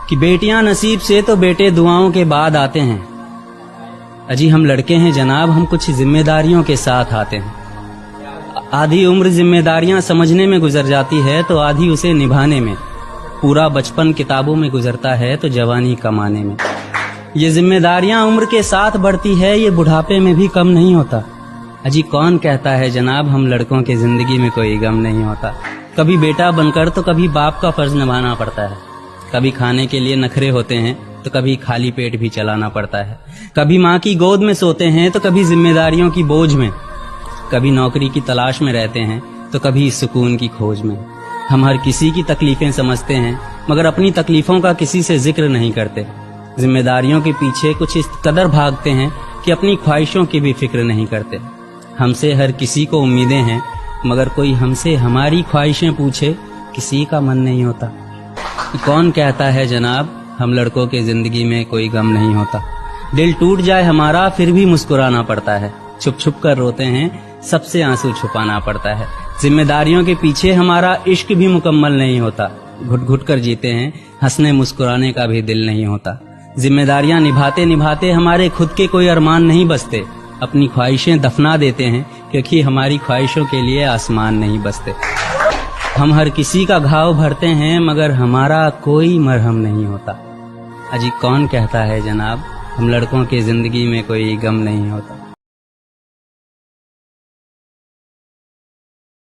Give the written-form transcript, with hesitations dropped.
کہ बेटियां नसीब से तो बेटे दुआओं के बाद आते हैं। अजी हम लड़के हैं जनाब, हम कुछ जिम्मेदारियों के साथ आते हैं। आधी उम्र जिम्मेदारियां समझने में गुजर जाती है तो आधी उसे निभाने में। पूरा बचपन किताबों में गुजरता है तो जवानी कमाने में। ये जिम्मेदारियां उम्र के साथ बढ़ती है, ये बुढ़ापे में भी कम नहीं होता। अजी कौन कहता है जनाब हम लड़कों के जिंदगी में कोई गम नहीं होता। कभी बेटा बनकर तो कभी बाप का फर्ज निभाना पड़ता है। कभी खाने के लिए नखरे होते हैं तो कभी खाली पेट भी चलाना पड़ता है। कभी माँ की गोद में सोते हैं तो कभी जिम्मेदारियों की बोझ में। कभी नौकरी की तलाश में रहते हैं तो कभी सुकून की खोज में। हम हर किसी की तकलीफें समझते हैं मगर अपनी तकलीफों का किसी से जिक्र नहीं करते। जिम्मेदारियों के पीछे कुछ इस कदर भागते हैं कि अपनी ख्वाहिशों की भी फिक्र नहीं करते। हमसे हर किसी को उम्मीदें हैं मगर कोई हमसे हमारी ख्वाहिशें पूछे किसी का मन नहीं होता। कौन कहता है जनाब हम लड़कों के जिंदगी में कोई गम नहीं होता। दिल टूट जाए हमारा फिर भी मुस्कुराना पड़ता है। छुप छुप कर रोते हैं सबसे आंसू छुपाना पड़ता है। जिम्मेदारियों के पीछे हमारा इश्क भी मुकम्मल नहीं होता। घुट घुट कर जीते हैं, हंसने मुस्कुराने का भी दिल नहीं होता। जिम्मेदारियां निभाते निभाते हमारे खुद के कोई अरमान नहीं बसते। अपनी ख्वाहिशें दफना देते हैं क्योंकि हमारी ख्वाहिशों के लिए आसमान नहीं बसते। हम हर किसी का घाव भरते हैं मगर हमारा कोई मरहम नहीं होता। अजी कौन कहता है जनाब हम लड़कों की जिंदगी में कोई गम नहीं होता।